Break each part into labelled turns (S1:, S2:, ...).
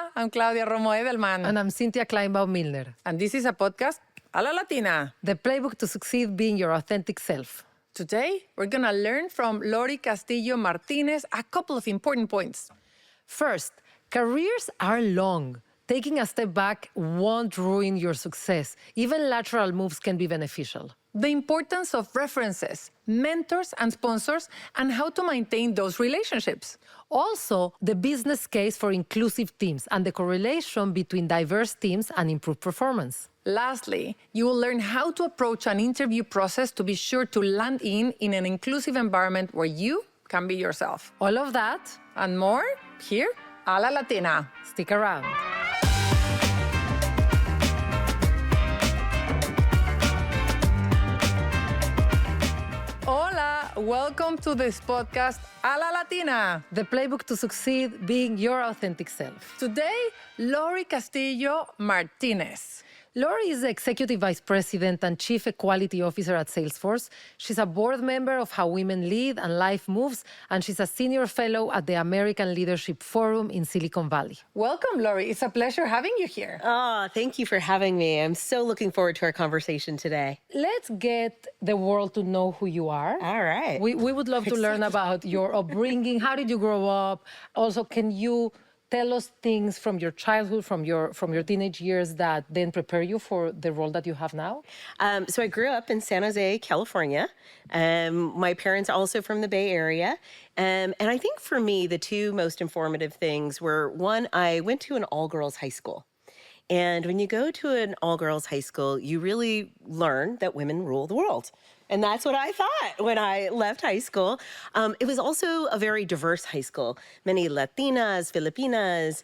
S1: Hola, I'm Claudia Romo Edelman.
S2: And I'm Cynthia Kleinbaum Milner.
S1: And this is a podcast, a la Latina.
S2: The playbook to succeed being your authentic self.
S1: Today, we're going to learn from Lori Castillo Martinez a couple of important points.
S2: First, careers are long. Taking a step back won't ruin your success. Even lateral moves can be beneficial.
S1: The importance of references, mentors, and sponsors, and how to maintain those relationships.
S2: Also, the business case for inclusive teams and the correlation between diverse teams and improved performance.
S1: Lastly, you will learn how to approach an interview process to be sure to land in an inclusive environment where you can be yourself.
S2: All of that
S1: And more here, a la Latina.
S2: Stick around.
S1: Hola, welcome to this podcast, a la Latina.
S2: The playbook to succeed being your authentic self.
S1: Today, Lori Castillo Martinez.
S2: Lori is the Executive Vice President and Chief Equality Officer at Salesforce. She's a board member of How Women Lead and Life Moves, and she's a Senior Fellow at the American Leadership Forum in Silicon Valley.
S1: Welcome, Lori. It's a pleasure having you here.
S3: Oh, thank you for having me. I'm so looking forward to our conversation today.
S2: Let's get the world to know who you are.
S3: All right.
S2: We would love to learn about your upbringing. How did you grow up? Also, can you tell us things from your childhood, from your teenage years that then prepare you for the role that you have now?
S3: So I grew up in San Jose, California. My parents also from the Bay Area. And I think for me, the two most informative things were, one, I went to an all-girls high school. And when you go to an all-girls high school, you really learn that women rule the world. And that's what I thought when I left high school. It was also a very diverse high school. Many Latinas, Filipinas,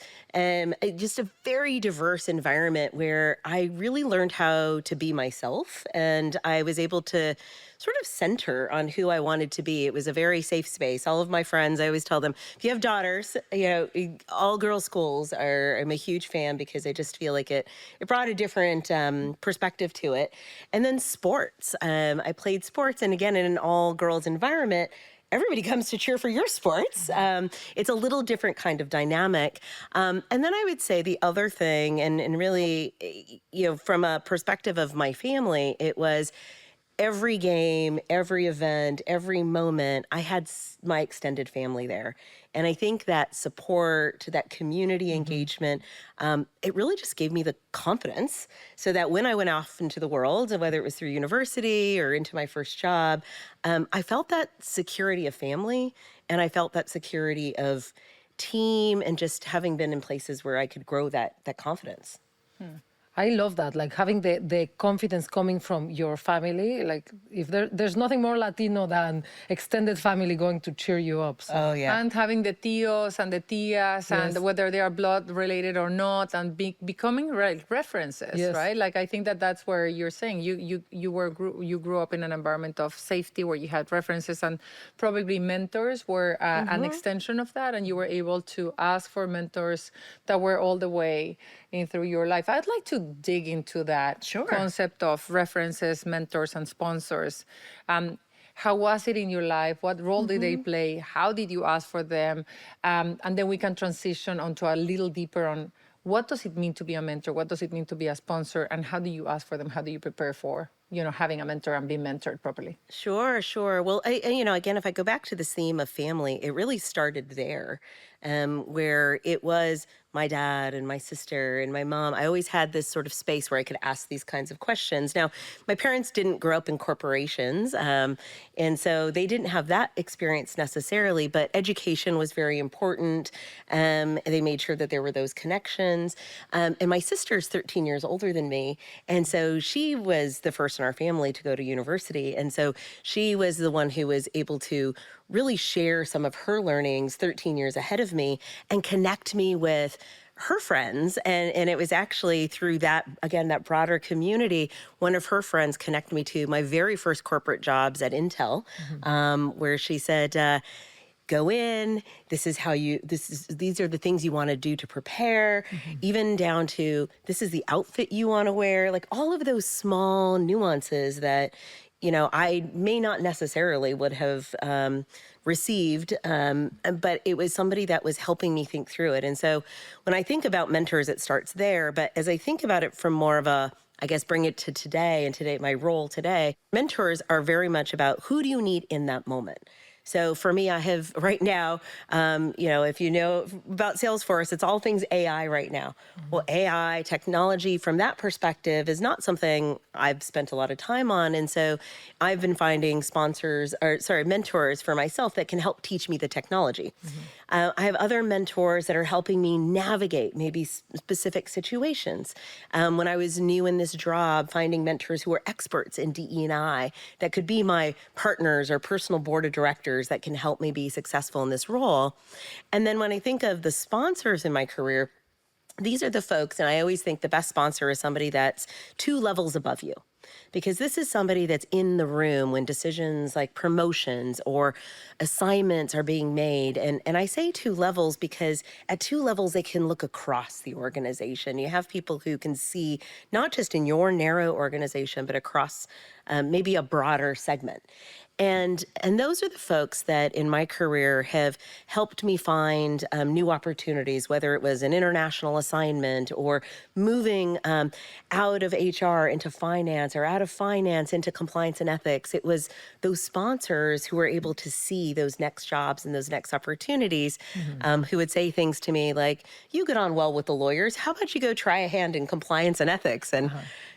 S3: just a very diverse environment where I really learned how to be myself. And I was able to sort of center on who I wanted to be. It was a very safe space. All of my friends, I always tell them, if you have daughters, all girls schools I'm a huge fan because I just feel like it brought a different perspective to it. And then sports. I played sports, and again, in an all girls environment, everybody comes to cheer for your sports. It's a little different kind of dynamic. And then I would say the other thing, and really, from a perspective of my family, it was every game, every event, every moment, I had my extended family there. And I think that support, that community engagement, it really just gave me the confidence so that when I went off into the world, whether it was through university or into my first job, I felt that security of family, and I felt that security of team, and just having been in places where I could grow that confidence.
S2: I love that, like having the confidence coming from your family. Like if there's nothing more Latino than extended family going to cheer you up. So.
S3: Oh, yeah.
S1: And having the tios and the tias, and whether they are blood related or not, and becoming references, right? Like I think that's where you're saying you grew up in an environment of safety where you had references, and probably mentors were an extension of that, and you were able to ask for mentors that were all the way in through your life. I'd like to dig into that concept of references, mentors, and sponsors. How was it in your life? What role did they play? How did you ask for them? And then we can transition onto a little deeper on what does it mean to be a mentor? What does it mean to be a sponsor? And how do you ask for them? How do you prepare for, having a mentor and being mentored properly?
S3: Sure. Well, again, if I go back to this theme of family, it really started there, where it was my dad and my sister and my mom. I always had this sort of space where I could ask these kinds of questions. Now, my parents didn't grow up in corporations, and so they didn't have that experience necessarily, but education was very important. They made sure that there were those connections. And my sister's 13 years older than me, and so she was the first in our family to go to university. And so she was the one who was able to really share some of her learnings 13 years ahead of me and connect me with her friends. And it was actually through that, again, that broader community, one of her friends connected me to my very first corporate jobs at Intel, where she said, go in, these are the things you want to do to prepare, even down to this is the outfit you want to wear, like all of those small nuances that I may not necessarily would have received, but it was somebody that was helping me think through it. And so when I think about mentors, it starts there. But as I think about it from more of a, I guess, bring it to today and today, my role today, mentors are very much about who do you need in that moment. So for me, I have right now, if you know about Salesforce, it's all things AI right now. Well, AI technology from that perspective is not something I've spent a lot of time on. And so I've been finding mentors for myself that can help teach me the technology. I have other mentors that are helping me navigate maybe specific situations. When I was new in this job, finding mentors who are experts in DE&I that could be my partners or personal board of directors that can help me be successful in this role. And then when I think of the sponsors in my career, these are the folks, and I always think the best sponsor is somebody that's 2 levels above you. Because this is somebody that's in the room when decisions like promotions or assignments are being made. And I say 2 levels because at 2 levels, they can look across the organization. You have people who can see not just in your narrow organization, but across maybe a broader segment. And those are the folks that in my career have helped me find new opportunities, whether it was an international assignment or moving out of HR into finance or out of finance into compliance and ethics. It was those sponsors who were able to see those next jobs and those next opportunities who would say things to me like, you get on well with the lawyers. How about you go try a hand in compliance and ethics? And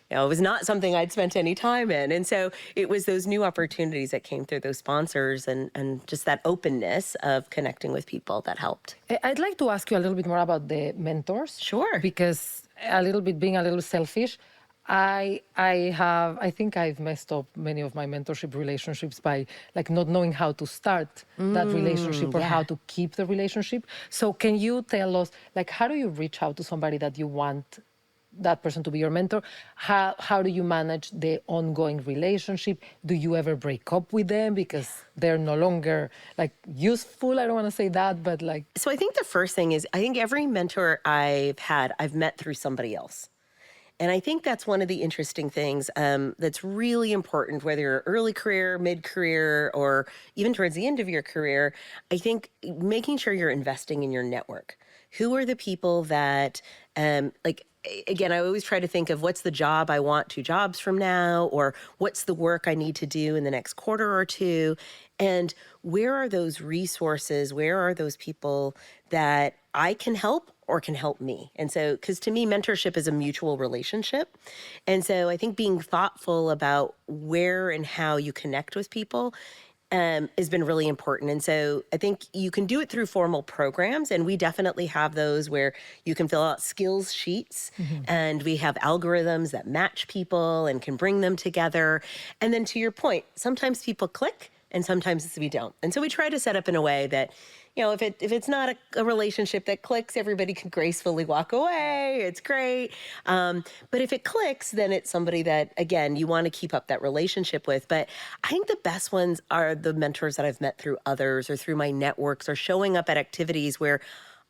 S3: it was not something I'd spent any time in. And so it was those new opportunities that came through those sponsors and just that openness of connecting with people that helped.
S2: I'd like to ask you a little bit more about the mentors.
S3: Sure.
S2: Because being a little selfish, I think I've messed up many of my mentorship relationships by not knowing how to start that relationship or how to keep the relationship. So can you tell us, how do you reach out to somebody that you want that person to be your mentor? How do you manage the ongoing relationship? Do you ever break up with them because they're no longer useful? I don't want to say that, but
S3: So I think the first thing is, I think every mentor I've met through somebody else. And I think that's one of the interesting things that's really important, whether you're early career, mid-career, or even towards the end of your career. I think making sure you're investing in your network. Who are the people that, again, I always try to think of what's the job I want 2 jobs from now, or what's the work I need to do in the next quarter or 2, and where are those resources? Where are those people that I can help or can help me? And so, because to me, mentorship is a mutual relationship. And so I think being thoughtful about where and how you connect with people has been really important. And so I think you can do it through formal programs, and we definitely have those where you can fill out skills sheets, and we have algorithms that match people and can bring them together. And then to your point, sometimes people click and sometimes we don't. And so we try to set up in a way that, if it's not a relationship that clicks, everybody can gracefully walk away. It's great. But if it clicks, then it's somebody that, again, you want to keep up that relationship with. But I think the best ones are the mentors that I've met through others or through my networks or showing up at activities where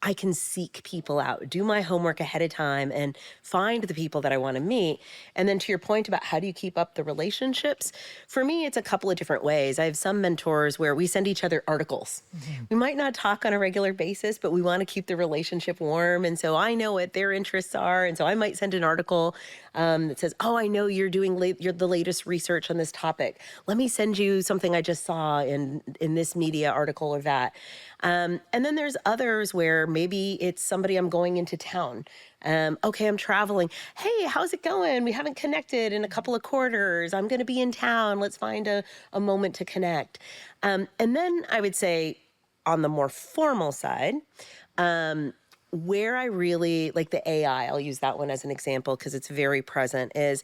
S3: I can seek people out, do my homework ahead of time and find the people that I want to meet. And then to your point about how do you keep up the relationships, for me, it's a couple of different ways. I have some mentors where we send each other articles. We might not talk on a regular basis, but we want to keep the relationship warm. And so I know what their interests are. And so I might send an article that says, oh, I know you're doing the latest research on this topic. Let me send you something I just saw in this media article or that. And then there's others where maybe it's somebody I'm going into town. Okay, I'm traveling. Hey, how's it going? We haven't connected in a couple of quarters. I'm going to be in town. Let's find a moment to connect. And then I would say on the more formal side, where I really like the AI, I'll use that one as an example because it's very present, is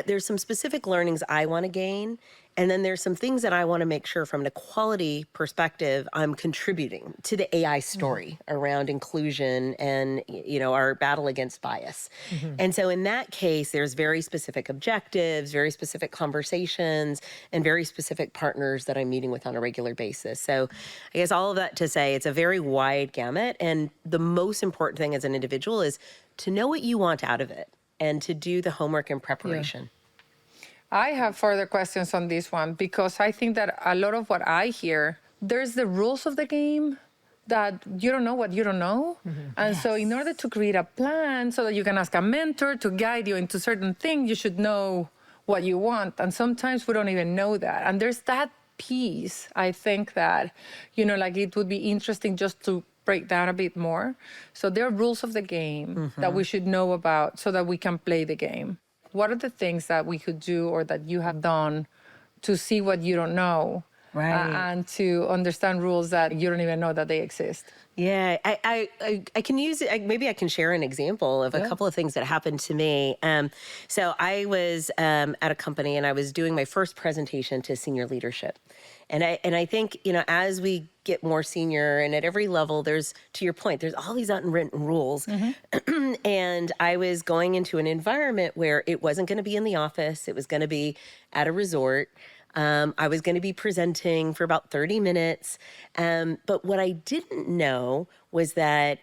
S3: there's some specific learnings I want to gain. And then there's some things that I want to make sure from an equality perspective, I'm contributing to the AI story around inclusion and, our battle against bias. And so in that case, there's very specific objectives, very specific conversations, and very specific partners that I'm meeting with on a regular basis. So I guess all of that to say it's a very wide gamut. And the most important thing as an individual is to know what you want out of it and to do the homework and preparation.
S1: I have further questions on this one because I think that a lot of what I hear, there's the rules of the game that you don't know what you don't know. And so in order to create a plan so that you can ask a mentor to guide you into certain things, you should know what you want. And sometimes we don't even know that. And there's that piece, I think that, like it would be interesting just to break down a bit more. So there are rules of the game that we should know about so that we can play the game. What are the things that we could do or that you have done to see what you don't know? And to understand rules that you don't even know that they exist.
S3: Yeah, I can use it. Maybe I can share an example of a couple of things that happened to me. So I was at a company and I was doing my first presentation to senior leadership. And I think, as we get more senior and at every level, there's, to your point, there's all these unwritten rules. And I was going into an environment where it wasn't going to be in the office. It was going to be at a resort. I was going to be presenting for about 30 minutes. But what I didn't know was that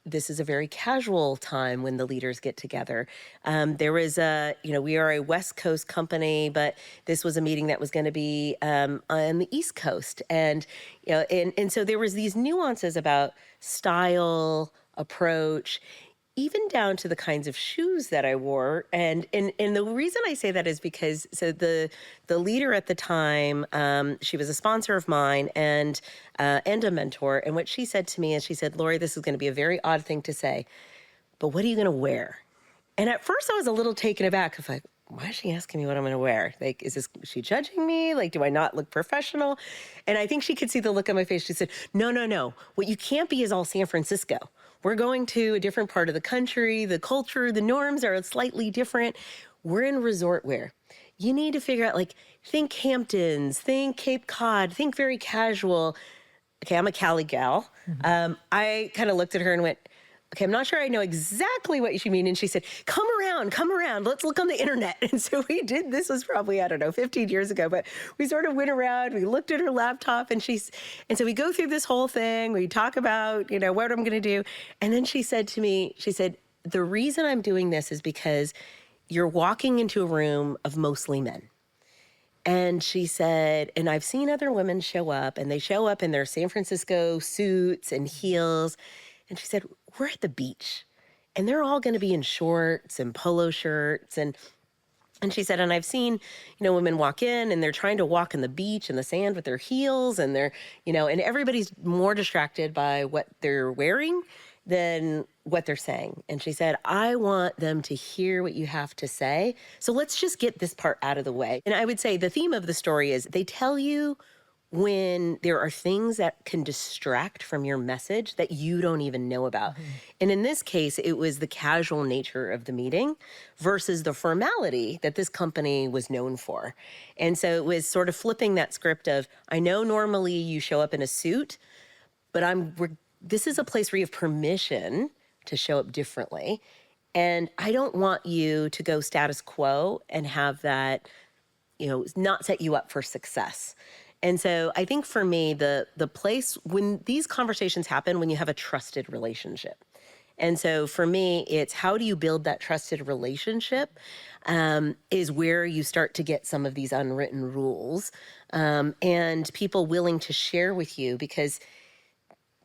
S3: this is a very casual time when the leaders get together. There was we are a West Coast company, but this was a meeting that was going to be on the East Coast. And so there was these nuances about style, approach, even down to the kinds of shoes that I wore. And the reason I say that is because, so the leader at the time, she was a sponsor of mine and a mentor. And what she said to me is, she said, Lori, this is going to be a very odd thing to say, but what are you going to wear? And at first I was a little taken aback of like, why is she asking me what I'm going to wear? Like, is she judging me? Like, do I not look professional? And I think she could see the look on my face. She said, no. What you can't be is all San Francisco. We're going to a different part of the country. The culture, the norms are slightly different. We're in resort wear. You need to figure out, like, think Hamptons, think Cape Cod, think very casual. Okay, I'm a Cali gal. I kind of looked at her and went, okay, I'm not sure I know exactly what you mean. And she said, come around. Let's look on the internet. And so we did. This was probably, 15 years ago, but we sort of went around, we looked at her laptop and so we go through this whole thing. We talk about, what I'm going to do. And then she said to me, the reason I'm doing this is because you're walking into a room of mostly men. And she said, and I've seen other women show up and they show up in their San Francisco suits and heels. And she said, we're at the beach and they're all going to be in shorts and polo shirts. And she said, and I've seen, women walk in and they're trying to walk on the beach in the sand with their heels and they're, and everybody's more distracted by what they're wearing than what they're saying. And she said, I want them to hear what you have to say. So let's just get this part out of the way. And I would say the theme of the story is they tell you when there are things that can distract from your message that you don't even know about. And in this case, it was the casual nature of the meeting versus the formality that this company was known for. And so it was sort of flipping that script of, I know normally you show up in a suit, but this is a place where you have permission to show up differently. And I don't want you to go status quo and have that, not set you up for success. And so I think for me, the place when these conversations happen, when you have a trusted relationship. And so for me, it's how do you build that trusted relationship is where you start to get some of these unwritten rules and people willing to share with you, because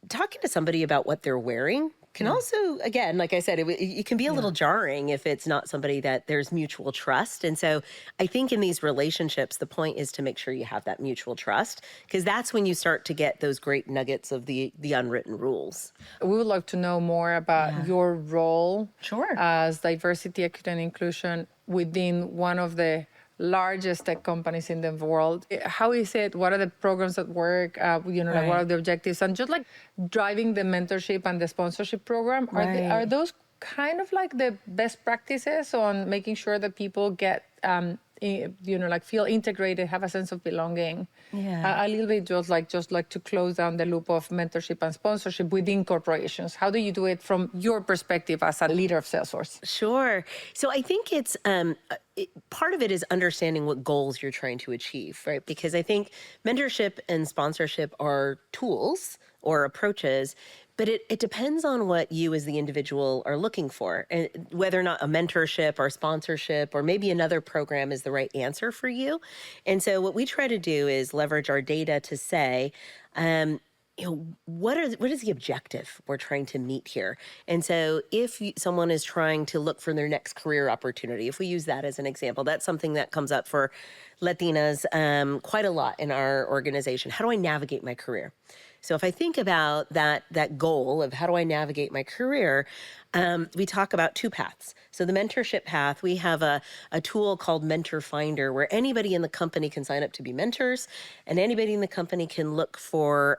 S3: talking to somebody about what they're wearing can also, again, like I said, it can be a little jarring if it's not somebody that there's mutual trust. And so I think in these relationships, the point is to make sure you have that mutual trust, because that's when you start to get those great nuggets of the unwritten rules.
S1: We would like to know more about your role
S3: Sure.
S1: as diversity, equity, and inclusion within one of the largest tech companies in the world. How is it? What are the programs that work? Like what are the objectives? And just like driving the mentorship and the sponsorship program, are those kind of like the best practices on making sure that people get, like feel integrated, have a sense of belonging? A little bit just like to close down the loop of mentorship and sponsorship within corporations. How do you do it from your perspective as a leader of Salesforce?
S3: Sure. So I think it's part of it is understanding what goals you're trying to achieve, right? Because I think mentorship and sponsorship are tools or approaches, But it depends on what you as the individual are looking for, and whether or not a mentorship or sponsorship or maybe another program is the right answer for you. And so what we try to do is leverage our data to say, what is the objective we're trying to meet here? And so if someone is trying to look for their next career opportunity, if we use that as an example, that's something that comes up for Latinas quite a lot in our organization. How do I navigate my career? So if I think about that goal of how do I navigate my career, we talk about two paths. So the mentorship path, we have a tool called Mentor Finder, where anybody in the company can sign up to be mentors, and anybody in the company can look for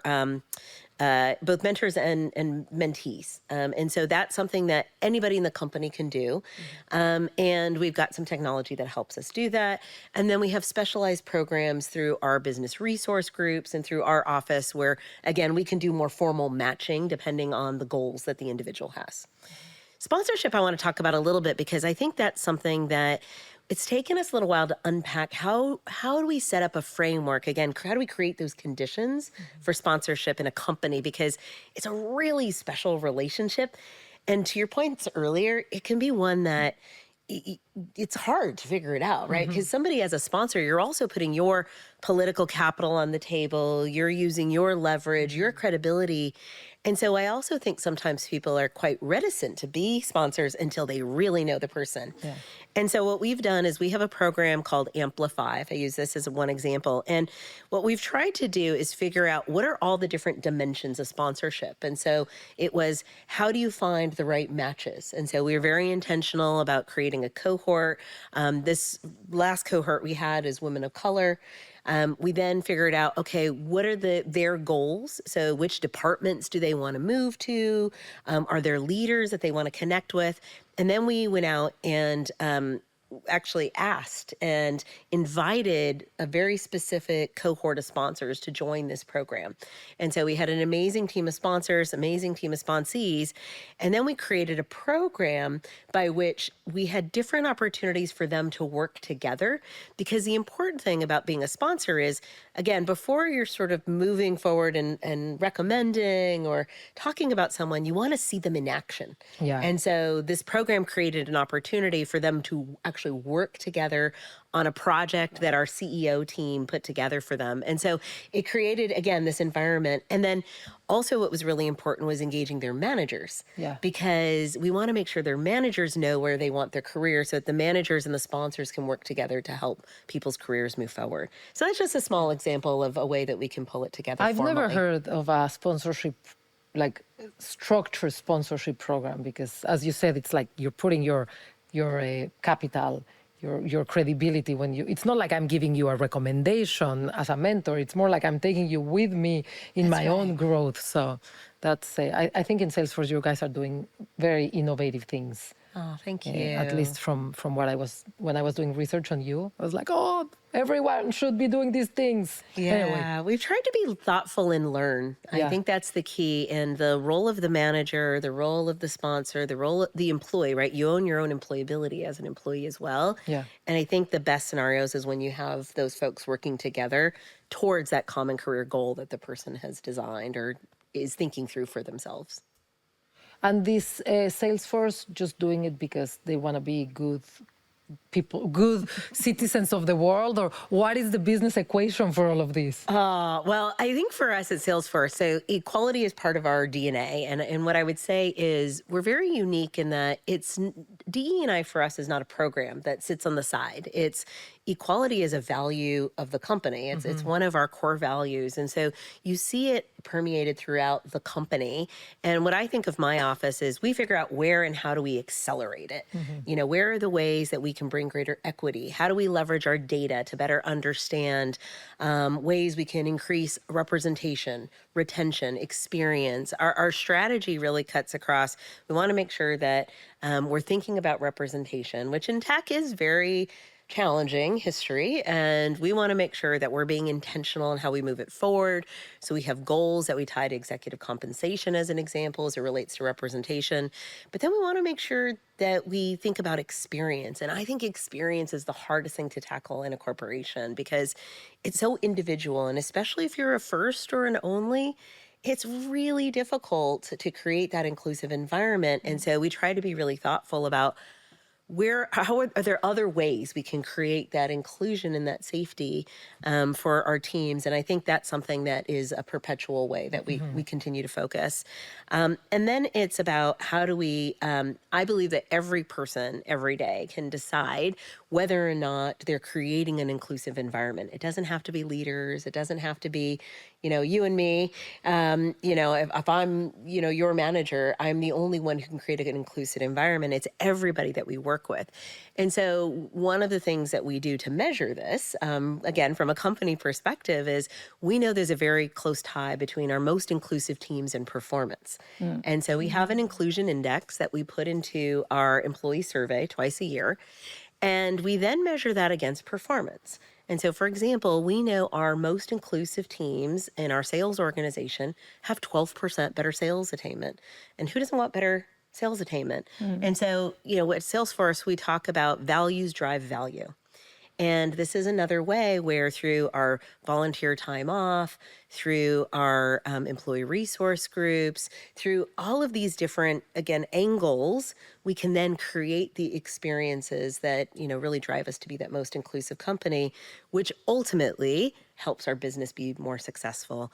S3: both mentors and mentees. And so that's something that anybody in the company can do. And we've got some technology that helps us do that. And then we have specialized programs through our business resource groups and through our office where, again, we can do more formal matching depending on the goals that the individual has. Sponsorship, I want to talk about a little bit because I think that's something that it's taken us a little while to unpack. How do we set up a framework? Again, how do we create those conditions for sponsorship in a company? Because it's a really special relationship. And to your points earlier, it can be one that it's hard to figure it out, right? Because somebody as a sponsor, you're also putting your political capital on the table. You're using your leverage, your credibility. And so I also think sometimes people are quite reticent to be sponsors until they really know the person. Yeah. And so what we've done is we have a program called Amplify. If I use this as one example. And what we've tried to do is figure out what are all the different dimensions of sponsorship. And so it was, how do you find the right matches? And so we were very intentional about creating a cohort. This last cohort we had is women of color. We then figured out, okay, what are their goals? So which departments do they want to move to? Are there leaders that they want to connect with? And then we went out and actually asked and invited a very specific cohort of sponsors to join this program. And so we had an amazing team of sponsors, amazing team of sponsees, and then we created a program by which we had different opportunities for them to work together. Because the important thing about being a sponsor is, again, before you're sort of moving forward and recommending or talking about someone, you want to see them in action. Yeah. And so this program created an opportunity for them to actually work together on a project that our CEO team put together for them. And so it created, again, this environment. And then also what was really important was engaging their managers. Yeah. Because we want to make sure their managers know where they want their career so that the managers and the sponsors can work together to help people's careers move forward. So that's just a small example of a way that we can pull it together.
S2: I've never heard of a sponsorship, like structured sponsorship program, because as you said, it's like you're putting your capital, your credibility when you, it's not like I'm giving you a recommendation as a mentor. It's more like I'm taking you with me in my own growth. So that's, I think in Salesforce, you guys are doing very innovative things.
S3: Oh, thank you.
S2: At least from what when I was doing research on you, I was like, oh, everyone should be doing these things.
S3: Yeah,
S2: anyway.
S3: We've tried to be thoughtful and learn. I think that's the key. And the role of the manager, the role of the sponsor, the role of the employee, right? You own your own employability as an employee as well. Yeah. And I think the best scenarios is when you have those folks working together towards that common career goal that the person has designed or is thinking through for themselves.
S2: And this Salesforce just doing it because they want to be good people, good citizens of the world, or what is the business equation for all of this?
S3: Well, I think for us at Salesforce, so equality is part of our DNA. And what I would say is we're very unique in that it's DE&I for us is not a program that sits on the side. It's equality is a value of the company. It's one of our core values. And so you see it permeated throughout the company. And what I think of my office is we figure out where and how do we accelerate it? You know, where are the ways that we can bring greater equity? How do we leverage our data to better understand ways we can increase representation, retention, experience? Our strategy really cuts across. We want to make sure that we're thinking about representation, which in tech is very challenging history, and we want to make sure that we're being intentional in how we move it forward. So we have goals that we tie to executive compensation as an example as it relates to representation. But then we want to make sure that we think about experience. And I think experience is the hardest thing to tackle in a corporation because it's so individual. And especially if you're a first or an only, it's really difficult to create that inclusive environment. And so we try to be really thoughtful about how are there other ways we can create that inclusion and that safety for our teams? And I think that's something that is a perpetual way that we continue to focus. And then it's about how do we, I believe that every person every day can decide whether or not they're creating an inclusive environment. It doesn't have to be leaders. It doesn't have to be, you and me. If I'm, your manager, I'm the only one who can create an inclusive environment. It's everybody that we work with. And so one of the things that we do to measure this, again, from a company perspective, is we know there's a very close tie between our most inclusive teams and performance. And so we have an inclusion index that we put into our employee survey twice a year. And we then measure that against performance. And so, for example, we know our most inclusive teams in our sales organization have 12% better sales attainment. And who doesn't want better sales attainment? And so, at Salesforce, we talk about values drive value. And this is another way where through our volunteer time off, through our employee resource groups, through all of these different, again, angles, we can then create the experiences that, really drive us to be that most inclusive company, which ultimately helps our business be more successful.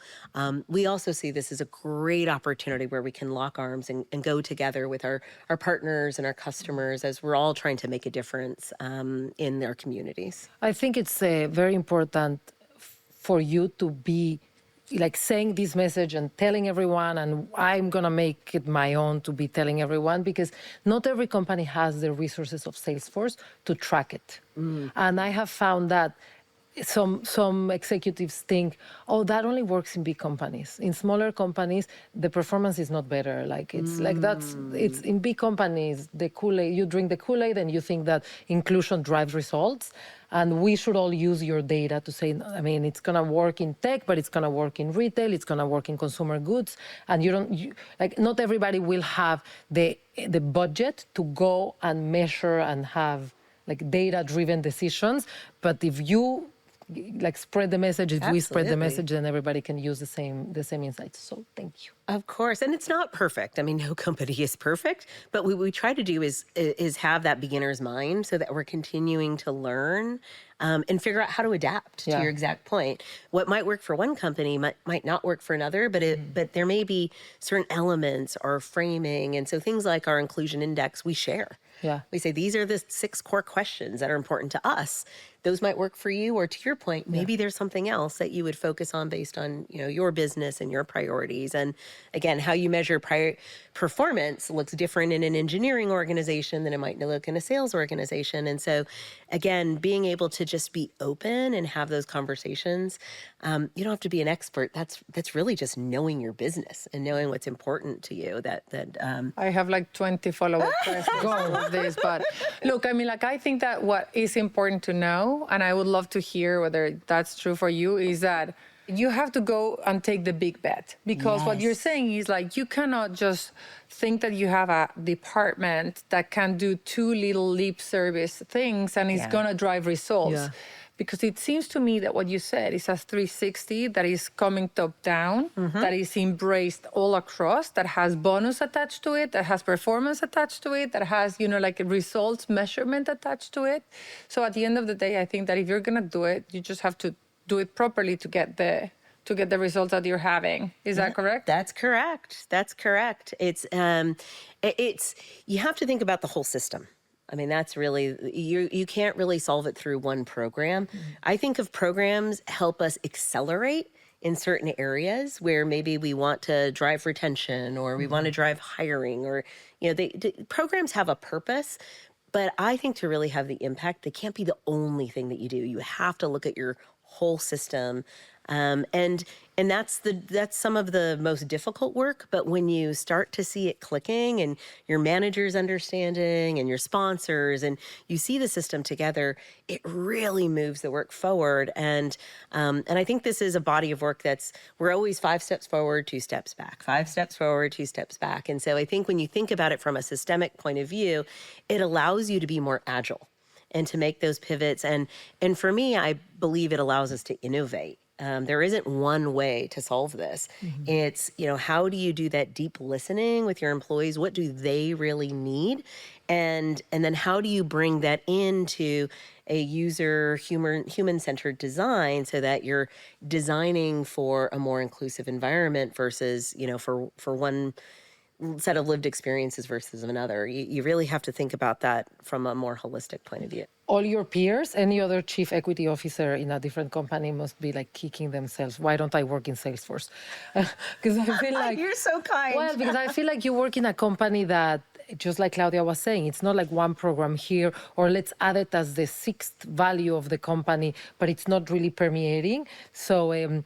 S3: We also see this as a great opportunity where we can lock arms and go together with our partners and our customers as we're all trying to make a difference in their communities.
S2: I think it's very important for you to be like saying this message and telling everyone, and I'm going to make it my own to be telling everyone, because not every company has the resources of Salesforce to track it. And I have found that some executives think, oh, that only works in big companies. In smaller companies, the performance is not better. Like it's it's in big companies, the Kool-Aid, you drink the Kool-Aid and you think that inclusion drives results. And we should all use your data to say, it's going to work in tech, but it's going to work in retail, it's going to work in consumer goods. And not everybody will have the budget to go and measure and have data-driven decisions. But if you spread the message, if we spread the message, then everybody can use the same insights. So thank you.
S3: Of course. And it's not perfect. No company is perfect, but what we try to do is have that beginner's mind so that we're continuing to learn and figure out how to adapt to your exact point. What might work for one company might not work for another, but there may be certain elements or framing. And so things like our inclusion index, we share.
S2: Yeah.
S3: We say, these are the 6 core questions that are important to us. Those might work for you, or to your point, maybe there's something else that you would focus on based on, your business and your priorities. And again, how you measure performance looks different in an engineering organization than it might look in a sales organization. And so again, being able to just be open and have those conversations, you don't have to be an expert. That's really just knowing your business and knowing what's important to you.
S1: I have 20 follow-up questions on this, but look, I think that what is important to know, and I would love to hear whether that's true for you, is that you have to go and take the big bet, because what you're saying is you cannot just think that you have a department that can do 2 little lip service things and it's going to drive results.
S2: Yeah.
S1: Because it seems to me that what you said is a 360 that is coming top down, that is embraced all across, that has bonus attached to it, that has performance attached to it, that has, results measurement attached to it. So at the end of the day, I think that if you're going to do it, you just have to do it properly to get the results that you're having. Is that correct?
S3: That's correct. That's correct. It's you have to think about the whole system. That's really, you can't really solve it through one program. I think of programs help us accelerate in certain areas where maybe we want to drive retention or we want to drive hiring, or, the programs have a purpose. But I think to really have the impact, they can't be the only thing that you do. You have to look at your whole system. And that's some of the most difficult work. But when you start to see it clicking and your managers understanding and your sponsors, and you see the system together, it really moves the work forward. And I think this is a body of work we're always 5 steps forward, 2 steps back, 5 steps forward, 2 steps back. And so I think when you think about it from a systemic point of view, it allows you to be more agile and to make those pivots. And for me, I believe it allows us to innovate there isn't one way to solve this. It's, how do you do that deep listening with your employees? What do they really need? And then how do you bring that into a human-centered design so that you're designing for a more inclusive environment versus, for one set of lived experiences versus another. You really have to think about that from a more holistic point of view.
S2: All your peers, any other chief equity officer in a different company must be like kicking themselves. Why don't I work in Salesforce? Because I feel like...
S3: You're so kind.
S2: Well, because I feel like you work in a company that, just like Claudia was saying, it's not like one program here, or let's add it as the sixth value of the company, but it's not really permeating. So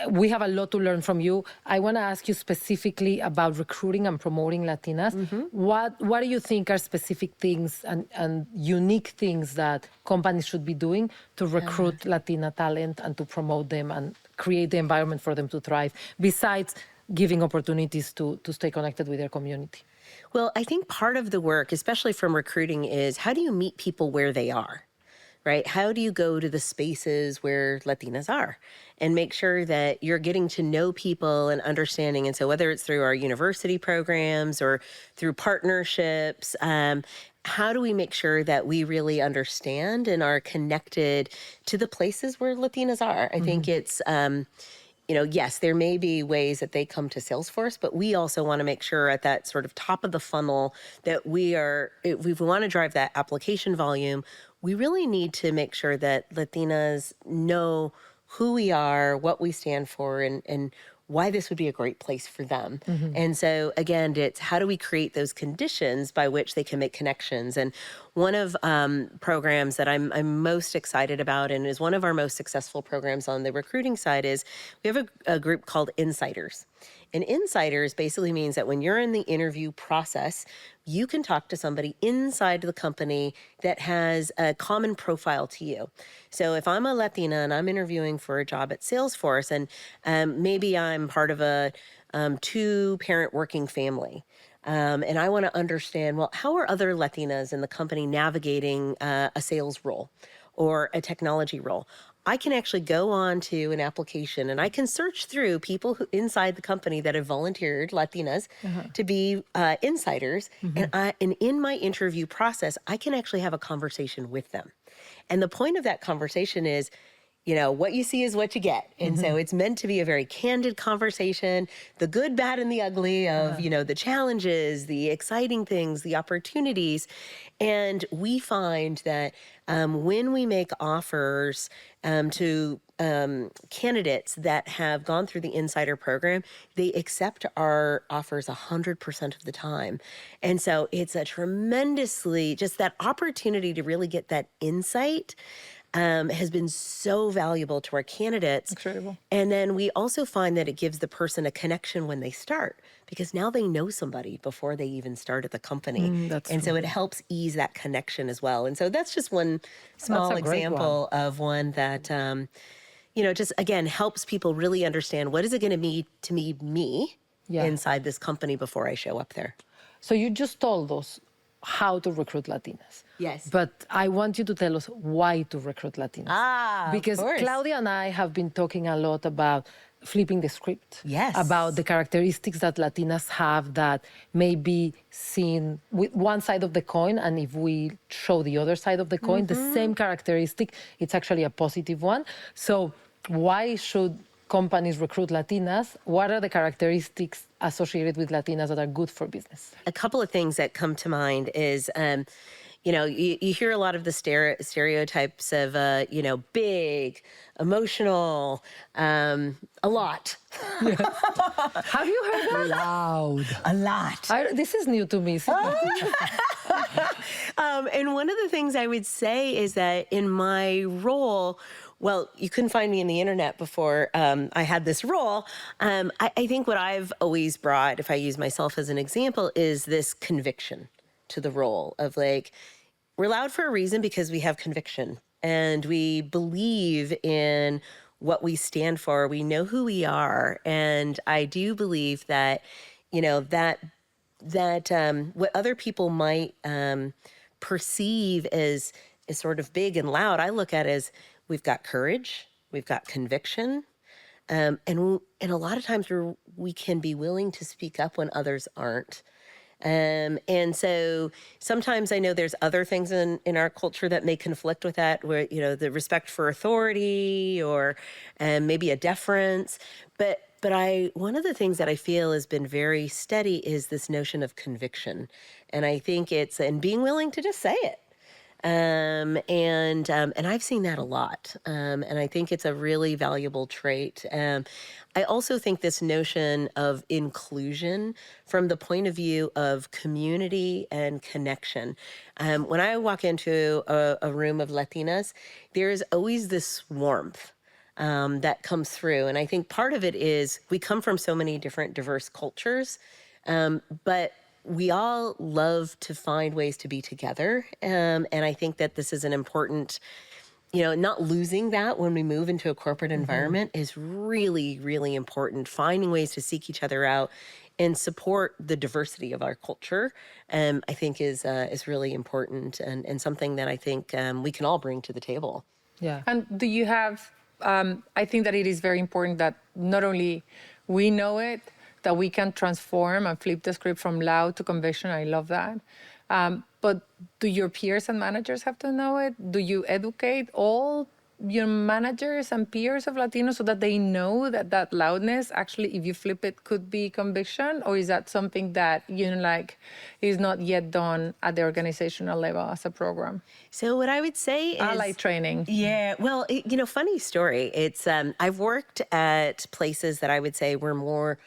S2: we have a lot to learn from you. I want to ask you specifically about recruiting and promoting Latinas. What do you think are specific things and unique things that companies should be doing to recruit Latina talent and to promote them and create the environment for them to thrive, besides giving opportunities to stay connected with their community?
S3: Well, I think part of the work, especially from recruiting, is how do you meet people where they are? Right? How do you go to the spaces where Latinas are and make sure that you're getting to know people and understanding? And so whether it's through our university programs or through partnerships, how do we make sure that we really understand and are connected to the places where Latinas are? I think it's... yes, there may be ways that they come to Salesforce, but we also want to make sure at that sort of top of the funnel that if we want to drive that application volume, we really need to make sure that Latinas know who we are, what we stand for, and why this would be a great place for them. And so, again, it's how do we create those conditions by which they can make connections? And one of programs that I'm most excited about and is one of our most successful programs on the recruiting side is we have a group called Insiders. And Insiders basically means that when you're in the interview process, you can talk to somebody inside the company that has a common profile to you. So if I'm a Latina and I'm interviewing for a job at Salesforce, and maybe I'm part of a two-parent working family, and I want to understand, well, how are other Latinas in the company navigating a sales role or a technology role? I can actually go on to an application and I can search through people inside the company that have volunteered, Latinas, to be insiders. And in my interview process, I can actually have a conversation with them. And the point of that conversation is, what you see is what you get. And so it's meant to be a very candid conversation, the good, bad, and the ugly of, the challenges, the exciting things, the opportunities. And we find that when we make offers to candidates that have gone through the Insider program, they accept our offers 100% of the time. And so it's a tremendously, just that opportunity to really get that insight has been so valuable to our candidates.
S1: Incredible.
S3: And then we also find that it gives the person a connection when they start, because now they know somebody before they even start at the company. So it helps ease that connection as well. And so that's just one small example of one that, just again, helps people really understand what is it going to be to me inside this company before I show up there.
S2: So you just told us how to recruit Latinas.
S3: Yes.
S2: But I want you to tell us why to recruit Latinas. Because Claudia and I have been talking a lot about flipping the script.
S3: Yes.
S2: About the characteristics that Latinas have that may be seen with one side of the coin, and if we show the other side of the coin, the same characteristic, it's actually a positive one. So why should companies recruit Latinas? What are the characteristics associated with Latinas that are good for business?
S3: A couple of things that come to mind is, you hear a lot of the stereotypes of, big, emotional, a lot.
S2: Yes. Have you heard that?
S1: Loud.
S3: A lot.
S2: This is new to me.
S3: And one of the things I would say is that in my role, well, you couldn't find me in the internet before I had this role. I think what I've always brought, if I use myself as an example, is this conviction to the role of we're loud for a reason because we have conviction and we believe in what we stand for. We know who we are. And I do believe that, what other people might perceive as sort of big and loud, I look at as we've got courage, we've got conviction, and a lot of times we can be willing to speak up when others aren't. And so sometimes I know there's other things in our culture that may conflict with that, where, the respect for authority or maybe a deference. But one of the things that I feel has been very steady is this notion of conviction. And I think and being willing to just say it. And I've seen that a lot. And I think it's a really valuable trait. I also think this notion of inclusion from the point of view of community and connection. When I walk into a room of Latinas, there's always this warmth that comes through. And I think part of it is we come from so many different diverse cultures, but we all love to find ways to be together. And I think that this is an important, not losing that when we move into a corporate environment is really, really important. Finding ways to seek each other out and support the diversity of our culture, I think is really important and something that I think we can all bring to the table.
S2: Yeah.
S1: And do you have, I think that it is very important that not only we know it, that we can transform and flip the script from loud to conviction. I love that. But do your peers and managers have to know it? Do you educate all your managers and peers of Latinos so that they know that loudness actually, if you flip it, could be conviction? Or is that something that, is not yet done at the organizational level as a program?
S3: So what I would say is
S1: ally training.
S3: Yeah, well, funny story. It's I've worked at places that I would say were more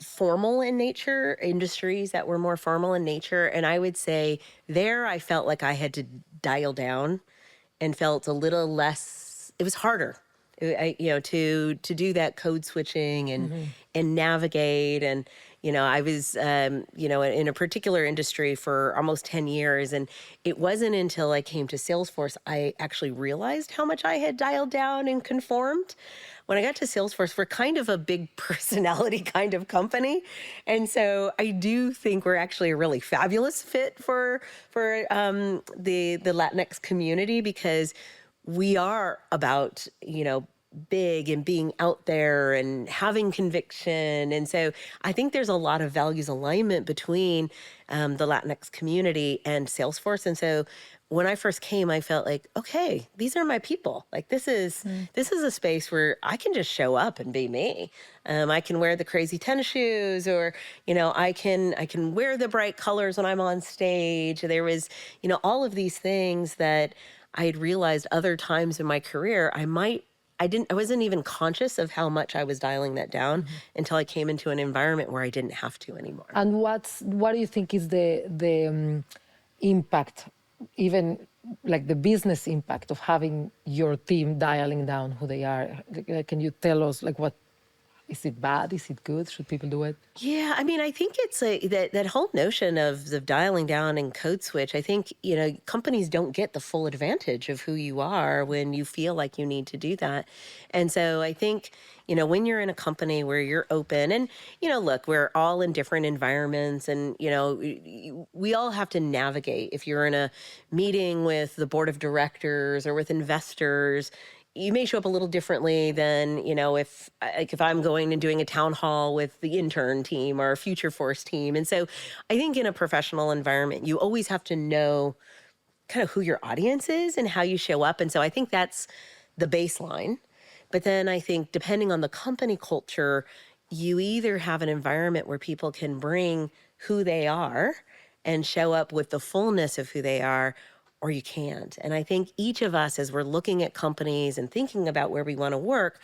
S3: formal in nature, industries that were more formal in nature. And I would say there I felt like I had to dial down and felt a little less, it was harder, to do that code switching and navigate. And, I was, in a particular industry for almost 10 years. And it wasn't until I came to Salesforce, I actually realized how much I had dialed down and conformed. When I got to Salesforce, we're kind of a big personality kind of company. And so I do think we're actually a really fabulous fit for the Latinx community, because we are about, big and being out there and having conviction. And so I think there's a lot of values alignment between the Latinx community and Salesforce. And so when I first came, I felt like, okay, these are my people. Like this is a space where I can just show up and be me. I can wear the crazy tennis shoes, or I can wear the bright colors when I'm on stage. There was all of these things that I had realized other times in my career I wasn't even conscious of how much I was dialing that down until I came into an environment where I didn't have to anymore.
S2: And what do you think is the impact, even like the business impact of having your team dialing down who they are? Can you tell us what? Is it bad? Is it good? Should people do it?
S3: Yeah, I mean, I think it's that whole notion of the dialing down and code switch. I think, companies don't get the full advantage of who you are when you feel like you need to do that. And so I think, when you're in a company where you're open and, look, we're all in different environments and, we all have to navigate. If you're in a meeting with the board of directors or with investors, you may show up a little differently than, if I'm going and doing a town hall with the intern team or Future Force team. And so I think in a professional environment, you always have to know kind of who your audience is and how you show up. And so I think that's the baseline. But then I think depending on the company culture, you either have an environment where people can bring who they are and show up with the fullness of who they are, or you can't. And I think each of us, as we're looking at companies and thinking about where we want to work,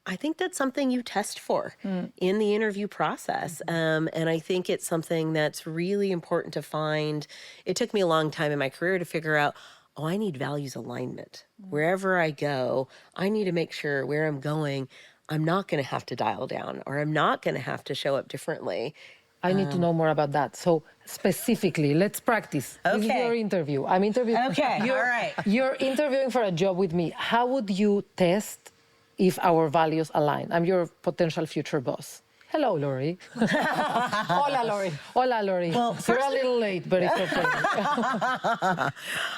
S3: I think that's something you test for in the interview process. And I think it's something that's really important to find. It took me a long time in my career to figure out, I need values alignment. Wherever I go, I need to make sure where I'm going, I'm not going to have to dial down, or I'm not going to have to show up differently.
S2: I need to know more about that. So specifically, let's practice.
S3: Okay.
S2: This is your interview. I'm interviewing.
S3: Okay, all right.
S2: You're interviewing for a job with me. How would you test if our values align? I'm your potential future boss. Hello, Lori.
S1: Hola, Lori.
S2: Hola, Lori.
S3: Well,
S2: You're a little late, but it's okay.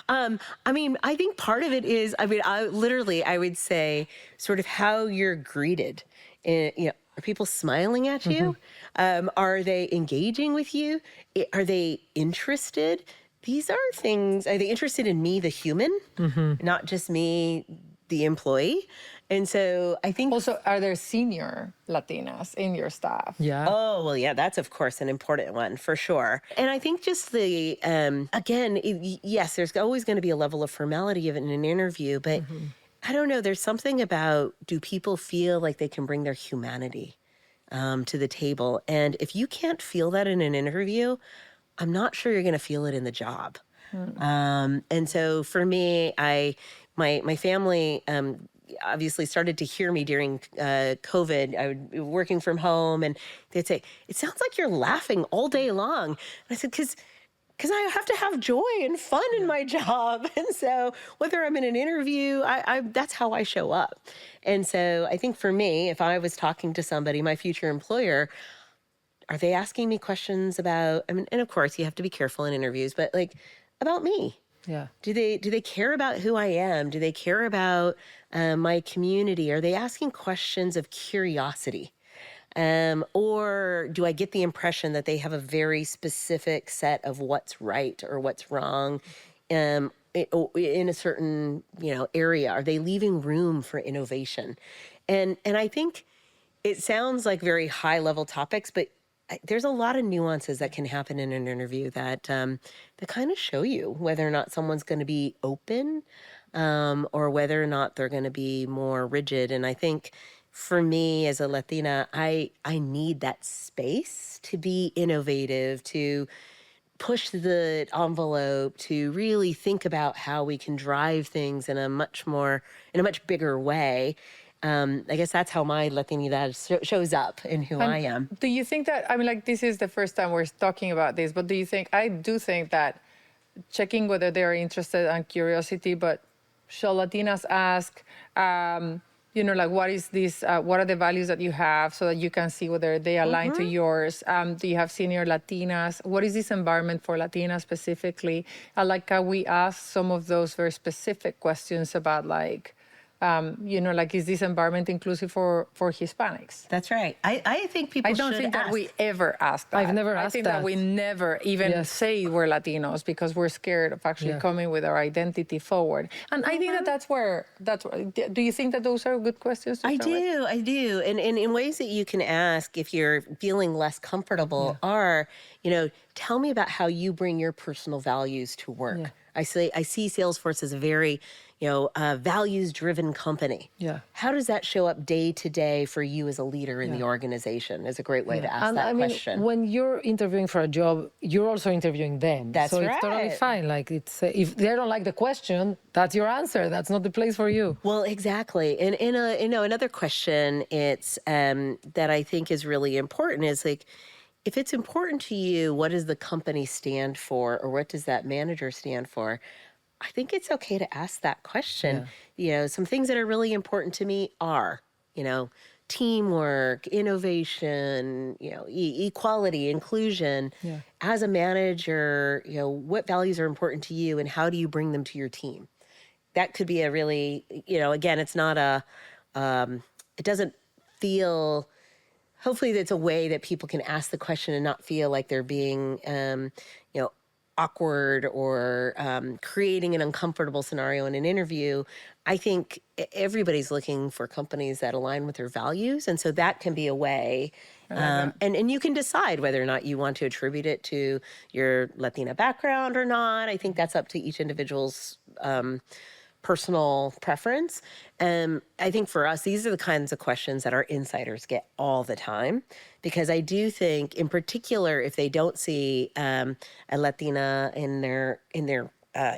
S3: I mean, I think part of it is, I mean, I would say sort of how you're greeted. Are people smiling at you? Are they engaging with you? Are they interested? These are things, are they interested in me, the human, not just me, the employee? And so I think
S1: Also, are there senior Latinas in your staff?
S2: Yeah.
S3: oh, well, yeah, that's of course an important one for sure. And I think just the, again, yes, there's always going to be a level of formality in an interview, but I don't know, there's something about, do people feel like they can bring their humanity to the table? And if you can't feel that in an interview, I'm not sure you're going to feel it in the job. And so for me, my family, obviously started to hear me during COVID. I would be working from home, and they'd say, "It sounds like you're laughing all day long." And I said, "Because I have to have joy and fun in my job." And so whether I'm in an interview, that's how I show up. And so I think for me, if I was talking to somebody, my future employer, are they asking me questions about, I mean, and of course you have to be careful in interviews, but like about me.
S2: Yeah.
S3: Do they care about who I am? Do they care about my community? Are they asking questions of curiosity? Or do I get the impression that they have a very specific set of what's right or what's wrong in a certain area? Are they leaving room for innovation? And I think it sounds like very high level topics, but there's a lot of nuances that can happen in an interview that that kind of show you whether or not someone's going to be open or whether or not they're going to be more rigid. And I think for me as a Latina, I need that space to be innovative, to push the envelope, to really think about how we can drive things in a much bigger way. I guess that's how my Latinidad shows up in who I am.
S1: Do you think that, I mean, like, this is the first time we're talking about this, but I do think that checking whether they're interested and curiosity, but shall Latinas ask, like, what is this, what are the values that you have, so that you can see whether they align to yours? Do you have senior Latinas? What is this environment for Latinas specifically? Can we ask some of those very specific questions about, like, is this environment inclusive for Hispanics?
S3: That's right. I think people should
S1: I don't think
S3: ask.
S1: that we ever ask that.
S2: I've never
S1: I
S2: asked
S1: think that we never even say we're Latinos because we're scared of actually coming with our identity forward. And I think that that's where, do you think that those are good questions to start with?
S3: I do. And in ways that you can ask if you're feeling less comfortable are, tell me about how you bring your personal values to work.
S2: Yeah.
S3: I see Salesforce as a very, values-driven company.
S2: Yeah.
S3: How does that show up day to day for you as a leader in the organization? Is a great way to ask that question.
S2: When you're interviewing for a job, you're also interviewing them.
S3: That's
S2: so
S3: right.
S2: It's totally fine. Like, it's if they don't like the question, that's your answer. That's not the place for you.
S3: Well, exactly. And another question it's that I think is really important is like, if it's important to you, what does the company stand for, or what does that manager stand for? I think it's okay to ask that question. Some things that are really important to me are, teamwork, innovation, equality, inclusion.
S2: Yeah.
S3: As a manager, what values are important to you and how do you bring them to your team? That could be a really, again, it's not it doesn't feel, hopefully that's a way that people can ask the question and not feel like they're being, awkward or creating an uncomfortable scenario in an interview. I think everybody's looking for companies that align with their values. And so that can be a way. And you can decide whether or not you want to attribute it to your Latina background or not. I think that's up to each individual's personal preference. I think for us, these are the kinds of questions that our insiders get all the time, because I do think, in particular, if they don't see a Latina in their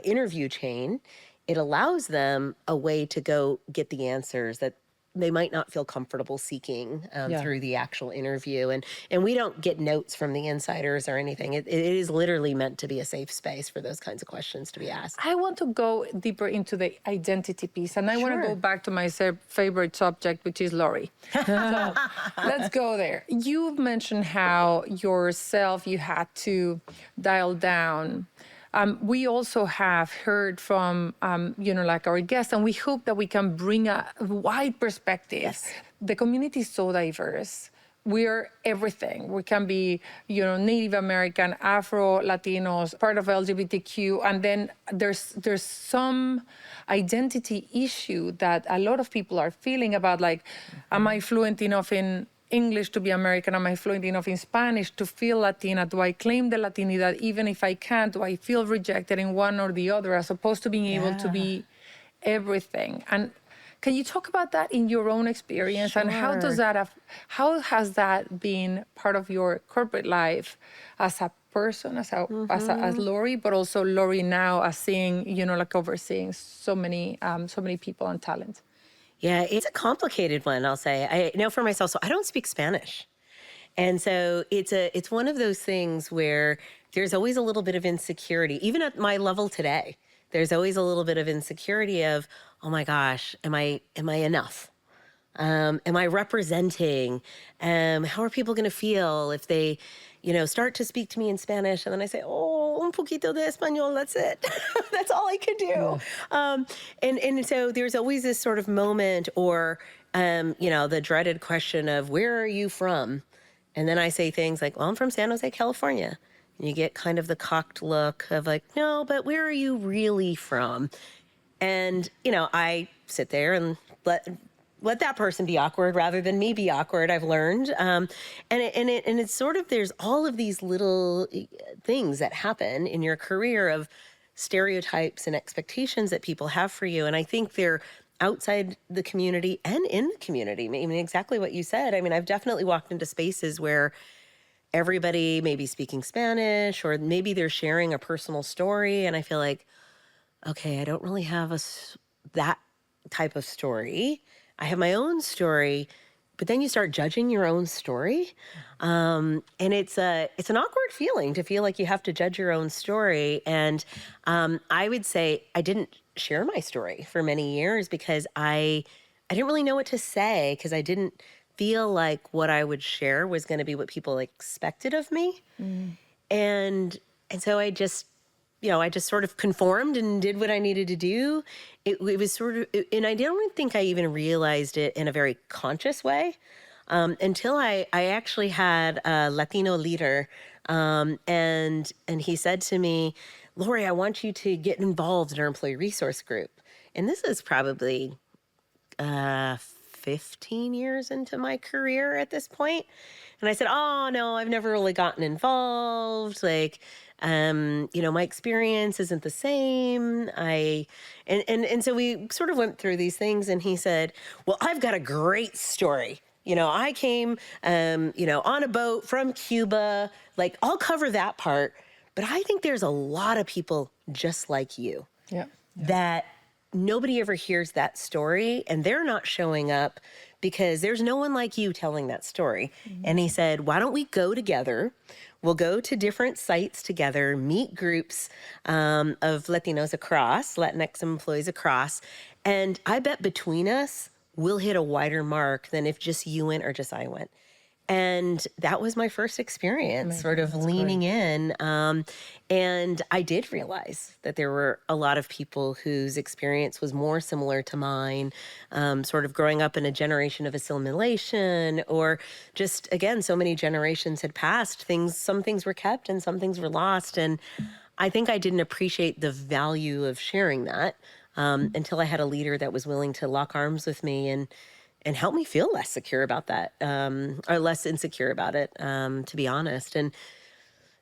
S3: interview chain, it allows them a way to go get the answers that they might not feel comfortable seeking through the actual interview. And we don't get notes from the insiders or anything. It is literally meant to be a safe space for those kinds of questions to be asked.
S1: I want to go deeper into the identity piece, and I want to go back to my favorite subject, which is Lori. So let's go there. You've mentioned how yourself, you had to dial down. We also have heard from, like our guests, and we hope that we can bring a wide perspective.
S3: Yes.
S1: The community is so diverse. We're everything. We can be, Native American, Afro, Latinos, part of LGBTQ, and then there's some identity issue that a lot of people are feeling about, like, am I fluent enough in English to be American? Am I fluent enough in Spanish to feel Latina? Do I claim the Latinidad even if I can't? Do I feel rejected in one or the other, as opposed to being able to be everything? And can you talk about that in your own experience? And how has that been part of your corporate life as a person, as Lori, but also Lori now as seeing, like overseeing so many people and talent?
S3: Yeah, it's a complicated one, I'll say. I know for myself, so I don't speak Spanish. And so it's one of those things where there's always a little bit of insecurity, even at my level today. There's always a little bit of insecurity of, oh my gosh, am I enough? Am I representing? How are people going to feel if they, start to speak to me in Spanish and then I say, oh, un poquito de español, that's it. That's all I can do. Yeah. And so there's always this sort of moment or, the dreaded question of, where are you from? And then I say things like, well, I'm from San Jose, California. And you get kind of the cocked look of like, no, but where are you really from? And, I sit there and let that person be awkward rather than me be awkward, I've learned. And it's sort of, there's all of these little things that happen in your career of stereotypes and expectations that people have for you. And I think they're outside the community and in the community. I mean, exactly what you said. I mean, I've definitely walked into spaces where everybody may be speaking Spanish, or maybe they're sharing a personal story. And I feel like, okay, I don't really have that type of story. I have my own story, but then you start judging your own story. And it's an awkward feeling to feel like you have to judge your own story. And I would say I didn't share my story for many years because I didn't really know what to say, because I didn't feel like what I would share was going to be what people expected of me. And so I just sort of conformed and did what I needed to do. It was sort of, and I don't think I even realized it in a very conscious way until I actually had a Latino leader. And he said to me, Lori, I want you to get involved in our employee resource group. And this is probably 15 years into my career at this point. And I said, oh, no, I've never really gotten involved. Like, my experience isn't the same. And so we sort of went through these things, and he said, well, I've got a great story. I came, on a boat from Cuba. Like, I'll cover that part. But I think there's a lot of people just like you that nobody ever hears that story, and they're not showing up because there's no one like you telling that story. And he said, why don't we go together? We'll go to different sites together, meet groups of Latinos across, Latinx employees across. And I bet between us, we'll hit a wider mark than if just you went or just I went. And that was my first experience, sort of leaning in. And I did realize that there were a lot of people whose experience was more similar to mine, sort of growing up in a generation of assimilation, or just, again, so many generations had passed. Some things were kept and some things were lost. And I think I didn't appreciate the value of sharing that until I had a leader that was willing to lock arms with me and help me feel less secure about that, or less insecure about it, to be honest. And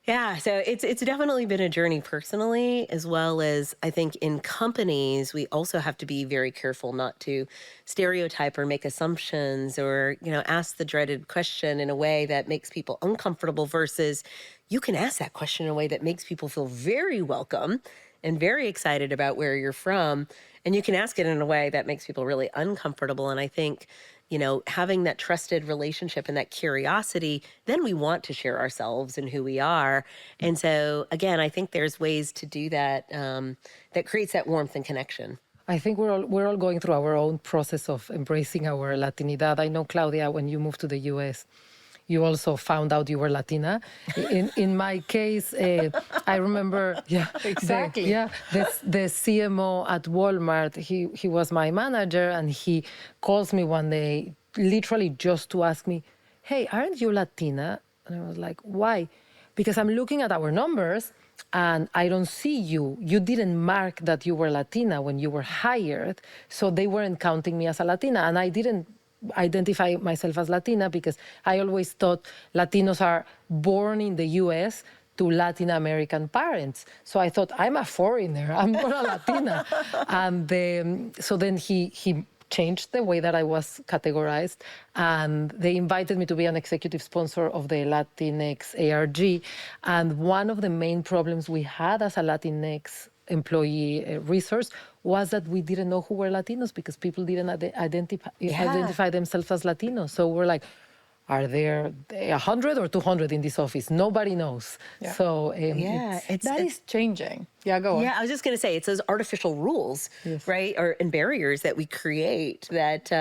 S3: yeah, so it's definitely been a journey personally, as well as I think in companies, we also have to be very careful not to stereotype or make assumptions or, ask the dreaded question in a way that makes people uncomfortable, versus you can ask that question in a way that makes people feel very welcome and very excited about where you're from. And you can ask it in a way that makes people really uncomfortable. And I think, having that trusted relationship and that curiosity, then we want to share ourselves and who we are. And so, again, I think there's ways to do that that creates that warmth and connection.
S2: I think we're all going through our own process of embracing our Latinidad. I know, Claudia, when you moved to the U.S., you also found out you were Latina. In my case, I remember,
S1: Exactly.
S2: the CMO at Walmart, he was my manager, and he calls me one day, literally just to ask me, "Hey, aren't you Latina?" And I was like, "Why?" Because I'm looking at our numbers, and I don't see you. You didn't mark that you were Latina when you were hired, so they weren't counting me as a Latina, and I didn't identify myself as Latina because I always thought Latinos are born in the U.S. to Latin American parents. So I thought, I'm a foreigner, I'm not a Latina. And so then he changed the way that I was categorized, and they invited me to be an executive sponsor of the Latinx ARG. And one of the main problems we had as a Latinx employee resource was that we didn't know who were Latinos because people didn't identify themselves as Latinos. So we're like, are there 100 or 200 in this office? Nobody knows.
S1: Yeah.
S2: So
S1: that is changing. Yeah, go on.
S3: Yeah, I was just going to say, it's those artificial rules, right, and barriers that we create that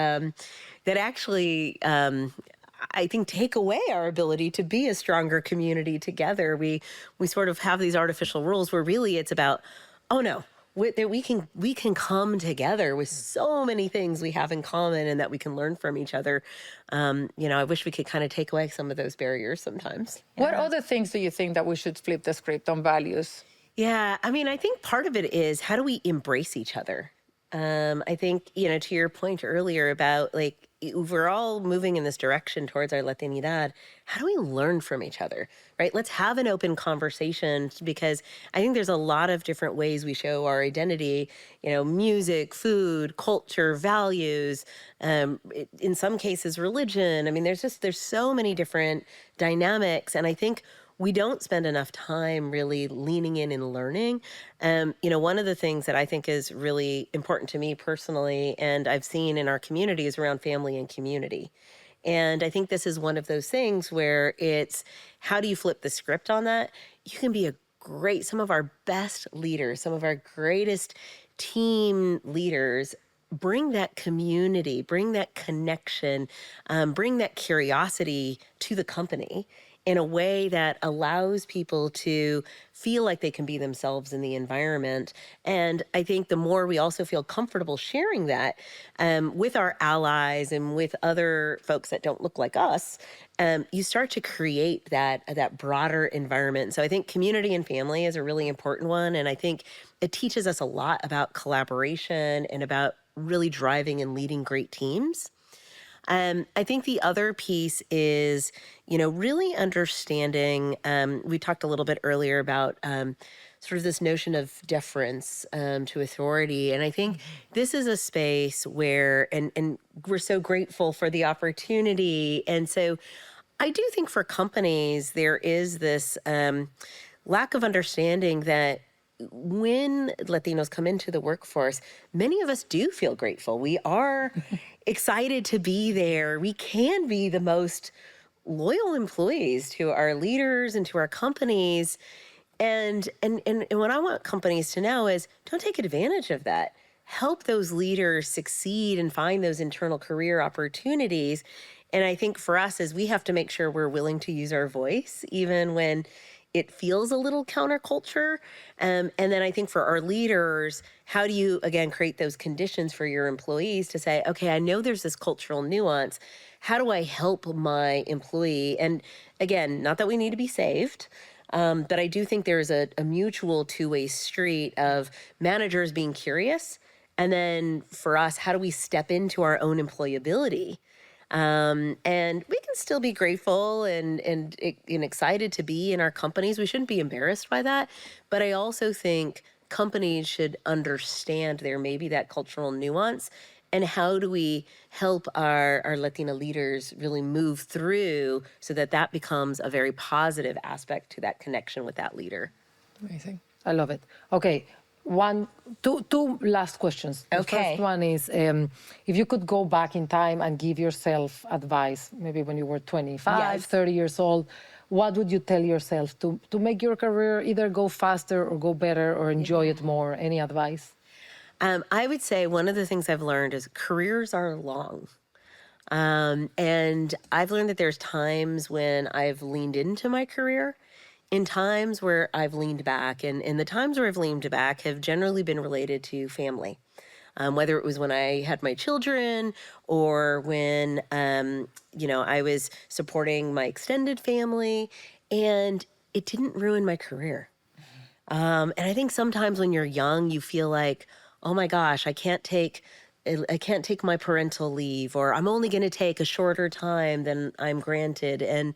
S3: actually, I think, take away our ability to be a stronger community together. We sort of have these artificial rules where really it's about, oh no, that we can come together with so many things we have in common and that we can learn from each other. I wish we could kind of take away some of those barriers sometimes.
S1: What other things do you think that we should flip the script on values?
S3: Yeah, I mean, I think part of it is, how do we embrace each other? I think, to your point earlier about, like, if we're all moving in this direction towards our Latinidad, how do we learn from each other, right? Let's have an open conversation, because I think there's a lot of different ways we show our identity, music, food, culture, values, in some cases, religion. I mean, there's so many different dynamics. And I think we don't spend enough time really leaning in and learning. One of the things that I think is really important to me personally, and I've seen in our community, is around family and community. And I think this is one of those things where it's, how do you flip the script on that? You can be some of our best leaders, some of our greatest team leaders, bring that community, bring that connection, bring that curiosity to the company in a way that allows people to feel like they can be themselves in the environment. And I think the more we also feel comfortable sharing that with our allies and with other folks that don't look like us, you start to create that broader environment. So I think community and family is a really important one. And I think it teaches us a lot about collaboration and about really driving and leading great teams. I think the other piece is, really understanding, we talked a little bit earlier about sort of this notion of deference to authority. And I think this is a space where, and we're so grateful for the opportunity. And so I do think for companies, there is this lack of understanding that when Latinos come into the workforce, many of us do feel grateful. We are excited to be there. We can be the most loyal employees to our leaders and to our companies. And what I want companies to know is, don't take advantage of that. Help those leaders succeed and find those internal career opportunities. And I think for us, is we have to make sure we're willing to use our voice, even when it feels a little counterculture. And then I think for our leaders, how do you, again, create those conditions for your employees to say, okay, I know there's this cultural nuance. How do I help my employee? And again, not that we need to be saved, but I do think there's a mutual two-way street of managers being curious. And then for us, how do we step into our own employability? And we can still be grateful and excited to be in our companies. We shouldn't be embarrassed by that. But I also think companies should understand there may be that cultural nuance. And how do we help our Latina leaders really move through so that becomes a very positive aspect to that connection with that leader?
S1: Amazing.
S2: I love it. Okay, Two last questions. The first one is, if you could go back in time and give yourself advice, maybe when you were 25, 30 years old, what would you tell yourself to make your career either go faster or go better or enjoy it more? Any advice?
S3: I would say one of the things I've learned is careers are long. And I've learned that there's times when I've leaned into my career and times where I've leaned back. And the times where I've leaned back have generally been related to family. Whether it was when I had my children or when, I was supporting my extended family, and it didn't ruin my career. And I think sometimes when you're young, you feel like, oh my gosh, I can't take my parental leave, or I'm only going to take a shorter time than I'm granted. And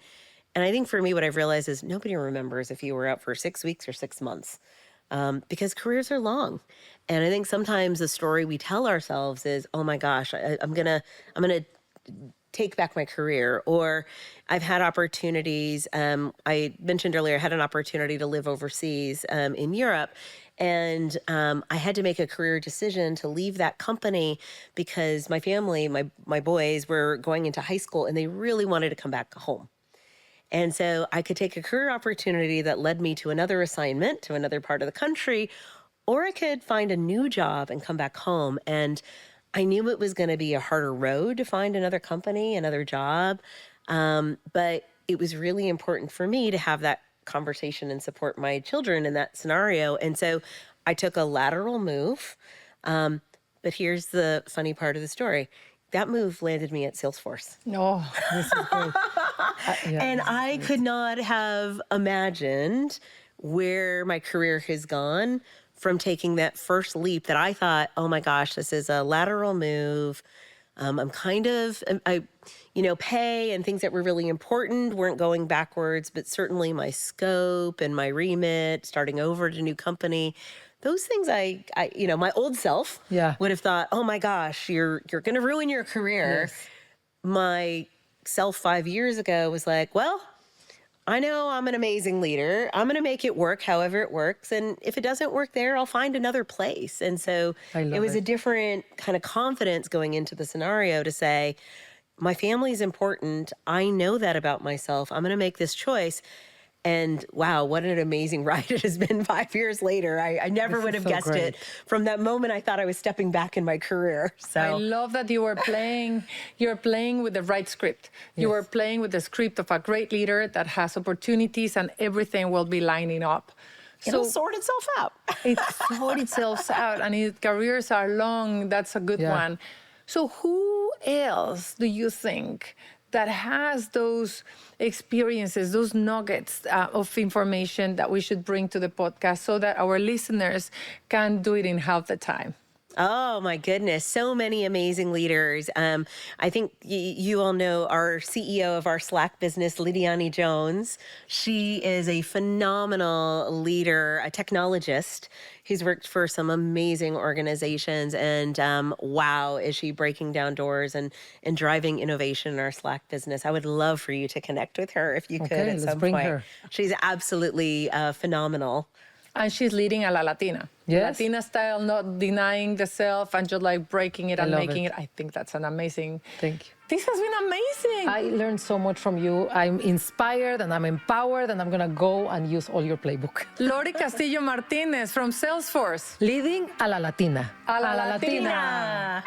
S3: I think for me, what I've realized is nobody remembers if you were out for 6 weeks or 6 months, because careers are long. And I think sometimes the story we tell ourselves is, oh my gosh, I'm gonna take back my career. Or I've had opportunities. I mentioned earlier, I had an opportunity to live overseas in Europe. And I had to make a career decision to leave that company because my family, my boys were going into high school and they really wanted to come back home. And so I could take a career opportunity that led me to another assignment to another part of the country, or I could find a new job and come back home. And I knew it was going to be a harder road to find another company, another job. But it was really important for me to have that conversation and support my children in that scenario. And so I took a lateral move. But here's the funny part of the story. That move landed me at Salesforce.
S2: Oh, this is great.
S3: And I could not have imagined where my career has gone from taking that first leap that I thought, oh my gosh, this is a lateral move. Pay and things that were really important weren't going backwards, but certainly my scope and my remit, starting over at a new company, those things my old self would have thought, oh my gosh, you're going to ruin your career. Yes. My self 5 years ago was like, well, I know I'm an amazing leader. I'm going to make it work however it works. And if it doesn't work there, I'll find another place. And so it was a different kind of confidence going into the scenario to say, my family is important. I know that about myself. I'm going to make this choice. And wow, what an amazing ride it has been 5 years later. I never would have guessed it. From that moment, I thought I was stepping back in my career. So
S1: I love that you're playing with the right script. Yes. You are playing with the script of a great leader that has opportunities and everything will be lining up.
S3: It'll sort itself out.
S1: It sorts itself out, and careers are long. That's a good one. So who else do you think that has those experiences, those nuggets of information that we should bring to the podcast so that our listeners can do it in half the time?
S3: Oh, my goodness. So many amazing leaders. I think you all know our CEO of our Slack business, Lidiane Jones. She is a phenomenal leader, a technologist who's worked for some amazing organizations. And wow, is she breaking down doors and driving innovation in our Slack business. I would love for you to connect with her if you could at some point. Her. She's absolutely phenomenal.
S1: And she's leading a La Latina.
S2: Yes.
S1: Latina style, not denying the self and just like breaking it and making it. I think that's an amazing.
S2: Thank you.
S1: This has been amazing.
S2: I learned so much from you. I'm inspired and I'm empowered, and I'm going to go and use all your playbook.
S1: Lori Castillo Martinez from Salesforce.
S2: Leading a La Latina.
S1: A La Latina.